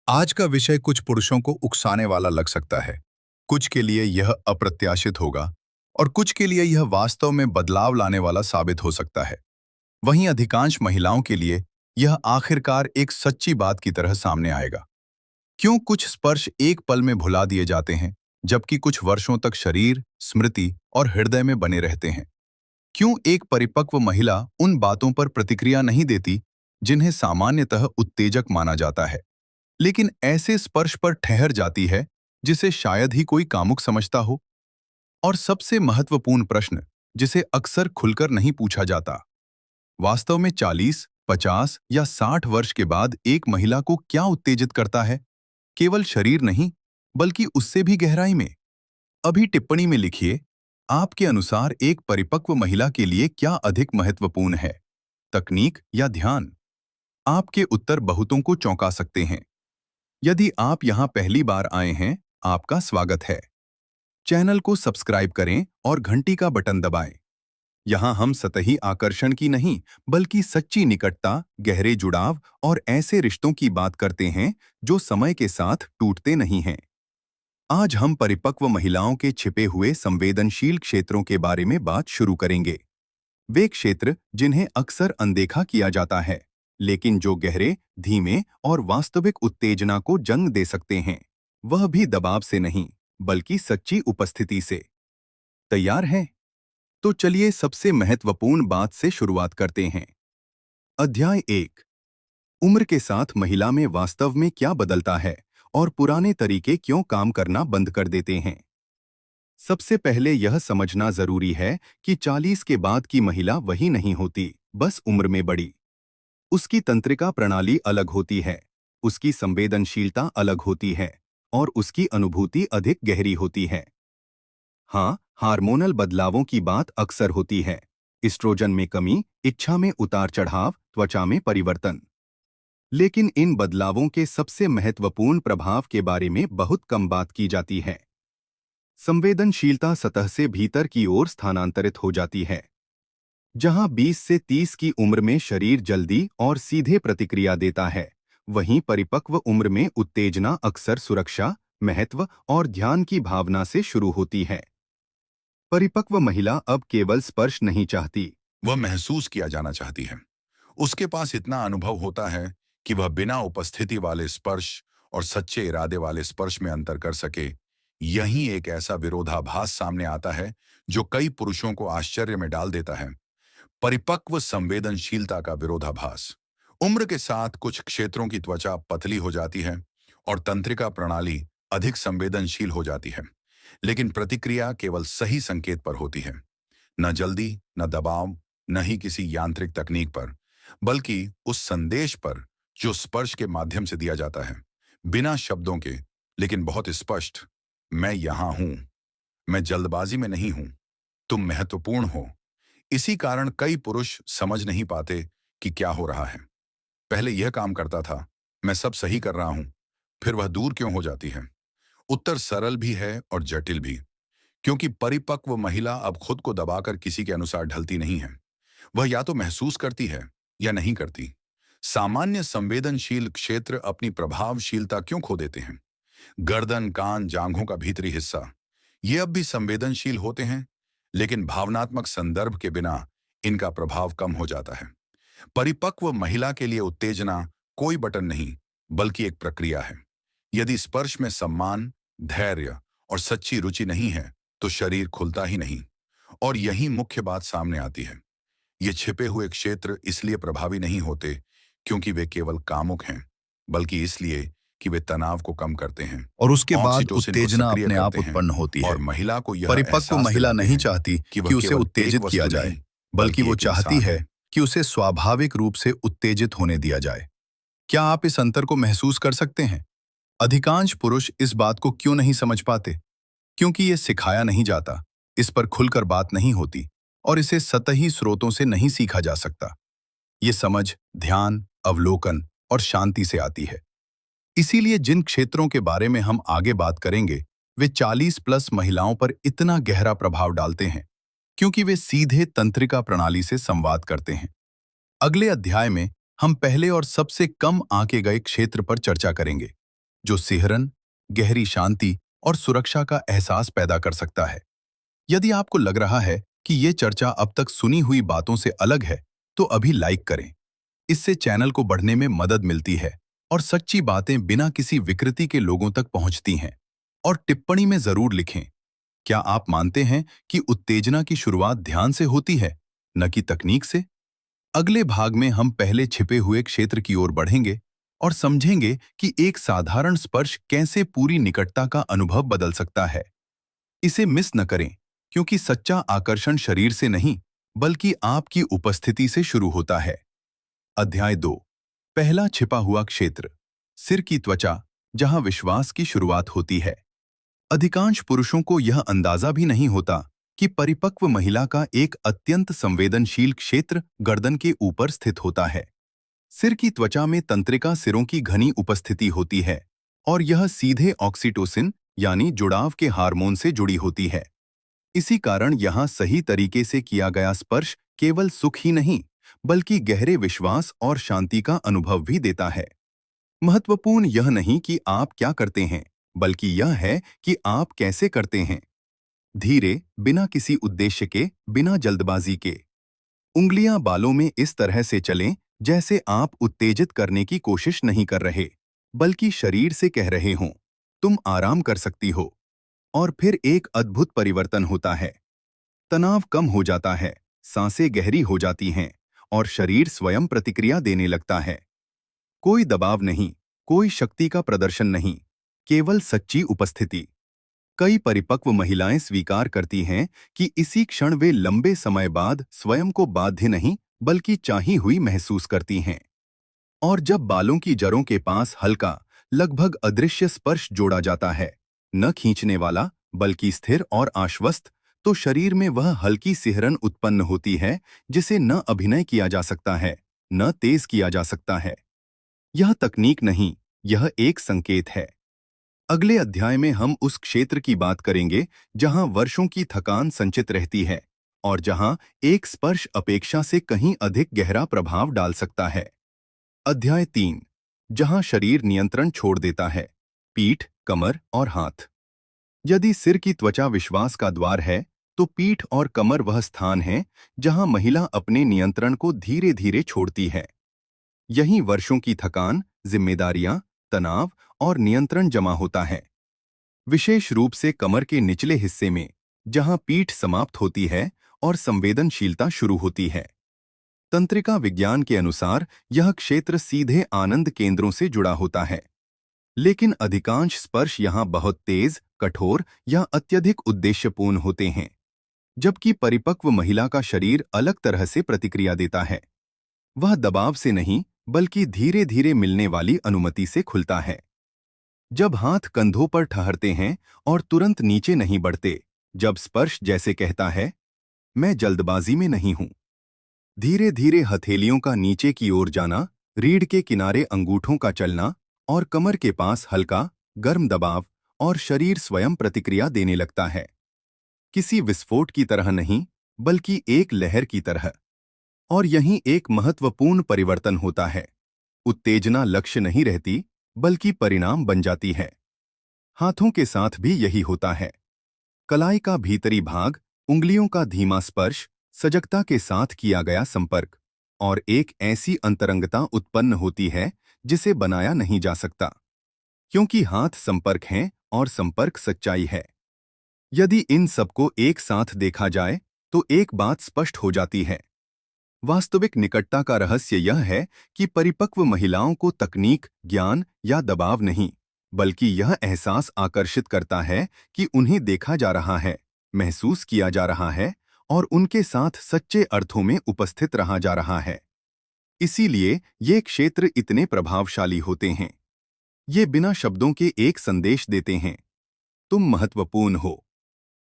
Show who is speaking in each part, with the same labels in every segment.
Speaker 1: आज का विषय कुछ पुरुषों को उकसाने वाला लग सकता है। कुछ के लिए यह अप्रत्याशित होगा और कुछ के लिए यह वास्तव में बदलाव लाने वाला साबित हो सकता है। वहीं अधिकांश महिलाओं के लिए यह आखिरकार एक सच्ची बात की तरह सामने आएगा। क्यों कुछ स्पर्श एक पल में भुला दिए जाते हैं, जबकि कुछ वर्षों तक शरीर, स्मृति और हृदय में बने रहते हैं? क्यों एक परिपक्व महिला उन बातों पर प्रतिक्रिया नहीं देती जिन्हें सामान्यतः उत्तेजक माना जाता है, लेकिन ऐसे स्पर्श पर ठहर जाती है जिसे शायद ही कोई कामुक समझता हो? और सबसे महत्वपूर्ण प्रश्न, जिसे अक्सर खुलकर नहीं पूछा जाता, वास्तव में 40, 50 या 60 वर्ष के बाद एक महिला को क्या उत्तेजित करता है? केवल शरीर नहीं, बल्कि उससे भी गहराई में। अभी टिप्पणी में लिखिए, आपके अनुसार एक परिपक्व महिला के लिए क्या अधिक महत्वपूर्ण है, तकनीक या ध्यान? आपके उत्तर बहुतों को चौंका सकते हैं। यदि आप यहां पहली बार आए हैं, आपका स्वागत है। चैनल को सब्सक्राइब करें और घंटी का बटन दबाएं। यहां हम सतही आकर्षण की नहीं, बल्कि सच्ची निकटता, गहरे जुड़ाव और ऐसे रिश्तों की बात करते हैं जो समय के साथ टूटते नहीं हैं। आज हम परिपक्व महिलाओं के छिपे हुए संवेदनशील क्षेत्रों के बारे में बात शुरू करेंगे। वे क्षेत्र जिन्हें अक्सर अनदेखा किया जाता है, लेकिन जो गहरे, धीमे और वास्तविक उत्तेजना को जन्म दे सकते हैं, वह भी दबाव से नहीं, बल्कि सच्ची उपस्थिति से। तैयार हैं? तो चलिए सबसे महत्वपूर्ण बात से शुरुआत करते हैं। अध्याय 1। उम्र के साथ महिला में वास्तव में क्या बदलता है और पुराने तरीके क्यों काम करना बंद कर देते हैं। सबसे पहले यह समझना जरूरी है कि 40 के बाद की महिला वही नहीं होती, बस उम्र में बढ़ी। उसकी तंत्रिका प्रणाली अलग होती है, उसकी संवेदनशीलता अलग होती है और उसकी अनुभूति अधिक गहरी होती है। हाँ, हार्मोनल बदलावों की बात अक्सर होती है। एस्ट्रोजन में कमी, इच्छा में उतार चढ़ाव, त्वचा में परिवर्तन। लेकिन इन बदलावों के सबसे महत्वपूर्ण प्रभाव के बारे में बहुत कम बात की जाती है। संवेदनशीलता सतह से भीतर की ओर स्थानांतरित हो जाती है। जहां 20 से 30 की उम्र में शरीर जल्दी और सीधे प्रतिक्रिया देता है, वहीं परिपक्व उम्र में उत्तेजना अक्सर सुरक्षा, महत्व और ध्यान की भावना से शुरू होती है। परिपक्व महिला अब केवल स्पर्श नहीं चाहती,
Speaker 2: वह महसूस किया जाना चाहती है। उसके पास इतना अनुभव होता है कि वह बिना उपस्थिति वाले स्पर्श और सच्चे इरादे वाले स्पर्श में अंतर कर सके। यही एक ऐसा विरोधाभास सामने आता है जो कई पुरुषों को आश्चर्य में डाल देता है। परिपक्व संवेदनशीलता का विरोधाभास। उम्र के साथ कुछ क्षेत्रों की त्वचा पतली हो जाती है और तंत्रिका प्रणाली अधिक संवेदनशील हो जाती है, लेकिन प्रतिक्रिया केवल सही संकेत पर होती है। न जल्दी, न दबाव, न ही किसी यांत्रिक तकनीक पर, बल्कि उस संदेश पर जो स्पर्श के माध्यम से दिया जाता है, बिना शब्दों के, लेकिन बहुत स्पष्ट। मैं यहां हूं, मैं जल्दबाजी में नहीं हूं, तुम महत्वपूर्ण हो। इसी कारण कई पुरुष समझ नहीं पाते कि क्या हो रहा है। पहले यह काम करता था, मैं सब सही कर रहा हूं, फिर वह दूर क्यों हो जाती है? उत्तर सरल भी है और जटिल भी, क्योंकि परिपक्व महिला अब खुद को दबाकर किसी के अनुसार ढलती नहीं है। वह या तो महसूस करती है या नहीं करती। सामान्य संवेदनशील क्षेत्र अपनी प्रभावशीलता क्यों खो देते हैं? गर्दन, कान, जांघों का भीतरी हिस्सा, ये अब भी संवेदनशील होते हैं, लेकिन भावनात्मक संदर्भ के बिना इनका प्रभाव कम हो जाता है। परिपक्व महिला के लिए उत्तेजना कोई बटन नहीं, बल्कि एक प्रक्रिया है। यदि स्पर्श में सम्मान, धैर्य और सच्ची रुचि नहीं है, तो शरीर खुलता ही नहीं। और यही मुख्य बात सामने आती है। ये छिपे हुए क्षेत्र इसलिए प्रभावी नहीं होते क्योंकि वे केवल कामुक हैं, बल्कि इसलिए कि वे तनाव को कम करते हैं,
Speaker 1: और उसके बाद
Speaker 2: ऑक्सीटोसिन को
Speaker 1: उत्तेजना
Speaker 2: सक्रिय
Speaker 1: अपने आप
Speaker 2: करते हैं
Speaker 1: उत्पन्न होती
Speaker 2: और
Speaker 1: है।
Speaker 2: महिला को यह
Speaker 1: परिपक्व
Speaker 2: एहसास
Speaker 1: महिला
Speaker 2: दिलाते
Speaker 1: नहीं
Speaker 2: हैं
Speaker 1: चाहती
Speaker 2: कि वह
Speaker 1: कि उसे
Speaker 2: केवल एक
Speaker 1: उत्तेजित किया
Speaker 2: वस्तु
Speaker 1: जाए,
Speaker 2: नहीं,
Speaker 1: बल्कि
Speaker 2: बल्कि
Speaker 1: वो
Speaker 2: एक
Speaker 1: चाहती
Speaker 2: इंसान
Speaker 1: है
Speaker 2: है।
Speaker 1: कि उसे स्वाभाविक रूप से उत्तेजित होने दिया जाए। क्या आप इस अंतर को महसूस कर सकते हैं? अधिकांश पुरुष इस बात को क्यों नहीं समझ पाते? क्योंकि ये सिखाया नहीं जाता, इस पर खुलकर बात नहीं होती और इसे सतही स्रोतों से नहीं सीखा जा सकता। ये समझ ध्यान, अवलोकन और शांति से आती है। इसीलिए जिन क्षेत्रों के बारे में हम आगे बात करेंगे, वे 40 प्लस महिलाओं पर इतना गहरा प्रभाव डालते हैं, क्योंकि वे सीधे तंत्रिका प्रणाली से संवाद करते हैं। अगले अध्याय में हम पहले और सबसे कम आंके गए क्षेत्र पर चर्चा करेंगे, जो सिहरन, गहरी शांति और सुरक्षा का एहसास पैदा कर सकता है। यदि आपको लग रहा है कि ये चर्चा अब तक सुनी हुई बातों से अलग है, तो अभी लाइक करें। इससे चैनल को बढ़ने में मदद मिलती है और सच्ची बातें बिना किसी विकृति के लोगों तक पहुंचती हैं। और टिप्पणी में जरूर लिखें, क्या आप मानते हैं कि उत्तेजना की शुरुआत ध्यान से होती है, न कि तकनीक से? अगले भाग में हम पहले छिपे हुए क्षेत्र की ओर बढ़ेंगे और समझेंगे कि एक साधारण स्पर्श कैसे पूरी निकटता का अनुभव बदल सकता है। इसे मिस न करें, क्योंकि सच्चा आकर्षण शरीर से नहीं, बल्कि आपकी उपस्थिति से शुरू होता है। अध्याय 2। पहला छिपा हुआ क्षेत्र, सिर की त्वचा, जहां विश्वास की शुरुआत होती है। अधिकांश पुरुषों को यह अंदाजा भी नहीं होता कि परिपक्व महिला का एक अत्यंत संवेदनशील क्षेत्र गर्दन के ऊपर स्थित होता है। सिर की त्वचा में तंत्रिका सिरों की घनी उपस्थिति होती है और यह सीधे ऑक्सीटोसिन यानी जुड़ाव के हार्मोन से जुड़ी होती है। इसी कारण यहाँ सही तरीके से किया गया स्पर्श केवल सुख ही नहीं, बल्कि गहरे विश्वास और शांति का अनुभव भी देता है। महत्वपूर्ण यह नहीं कि आप क्या करते हैं, बल्कि यह है कि आप कैसे करते हैं। धीरे, बिना किसी उद्देश्य के, बिना जल्दबाजी के। उंगलियां बालों में इस तरह से चलें जैसे आप उत्तेजित करने की कोशिश नहीं कर रहे, बल्कि शरीर से कह रहे हों, तुम आराम कर सकती हो। और फिर एक अद्भुत परिवर्तन होता है। तनाव कम हो जाता है, सांसें गहरी हो जाती हैं और शरीर स्वयं प्रतिक्रिया देने लगता है। कोई दबाव नहीं, कोई शक्ति का प्रदर्शन नहीं, केवल सच्ची उपस्थिति। कई परिपक्व महिलाएं स्वीकार करती हैं कि इसी क्षण वे लंबे समय बाद स्वयं को बाध्य नहीं, बल्कि चाही हुई महसूस करती हैं। और जब बालों की जड़ों के पास हल्का, लगभग अदृश्य स्पर्श जोड़ा जाता है, न खींचने वाला, बल्कि स्थिर और आश्वस्त, तो शरीर में वह हल्की सिहरन उत्पन्न होती है जिसे न अभिनय किया जा सकता है, न तेज किया जा सकता है। यह तकनीक नहीं, यह एक संकेत है। अगले अध्याय में हम उस क्षेत्र की बात करेंगे जहां वर्षों की थकान संचित रहती है और जहां एक स्पर्श अपेक्षा से कहीं अधिक गहरा प्रभाव डाल सकता है। अध्याय 3। जहां शरीर नियंत्रण छोड़ देता है, पीठ, कमर और हाथ। यदि सिर की त्वचा विश्वास का द्वार है, तो पीठ और कमर वह स्थान है जहां महिला अपने नियंत्रण को धीरे धीरे छोड़ती है। यहीं वर्षों की थकान, जिम्मेदारियां, तनाव और नियंत्रण जमा होता है। विशेष रूप से कमर के निचले हिस्से में, जहां पीठ समाप्त होती है और संवेदनशीलता शुरू होती है। तंत्रिका विज्ञान के अनुसार यह क्षेत्र सीधे आनंद केंद्रों से जुड़ा होता है। लेकिन अधिकांश स्पर्श यहां बहुत तेज, कठोर या अत्यधिक उद्देश्यपूर्ण होते हैं, जबकि परिपक्व महिला का शरीर अलग तरह से प्रतिक्रिया देता है। वह दबाव से नहीं, बल्कि धीरे धीरे मिलने वाली अनुमति से खुलता है। जब हाथ कंधों पर ठहरते हैं और तुरंत नीचे नहीं बढ़ते, जब स्पर्श जैसे कहता है, मैं जल्दबाजी में नहीं हूं। धीरे धीरे हथेलियों का नीचे की ओर जाना, रीढ़ के किनारे अंगूठों का चलना और कमर के पास हल्का, गर्म दबाव, और शरीर स्वयं प्रतिक्रिया देने लगता है। किसी विस्फोट की तरह नहीं, बल्कि एक लहर की तरह। और यहीं एक महत्वपूर्ण परिवर्तन होता है। उत्तेजना लक्ष्य नहीं रहती, बल्कि परिणाम बन जाती है। हाथों के साथ भी यही होता है। कलाई का भीतरी भाग, उंगलियों का धीमा स्पर्श, सजगता के साथ किया गया संपर्क, और एक ऐसी अंतरंगता उत्पन्न होती है जिसे बनाया नहीं जा सकता। क्योंकि हाथ संपर्क हैं और संपर्क सच्चाई है। यदि इन सबको एक साथ देखा जाए, तो एक बात स्पष्ट हो जाती है। वास्तविक निकटता का रहस्य यह है कि परिपक्व महिलाओं को तकनीक, ज्ञान या दबाव नहीं, बल्कि यह एहसास आकर्षित करता है कि उन्हें देखा जा रहा है, महसूस किया जा रहा है और उनके साथ सच्चे अर्थों में उपस्थित रहा जा रहा है। इसीलिए ये क्षेत्र इतने प्रभावशाली होते हैं। ये बिना शब्दों के एक संदेश देते हैं, तुम महत्वपूर्ण हो,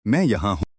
Speaker 1: मैं यहाँ हूँ।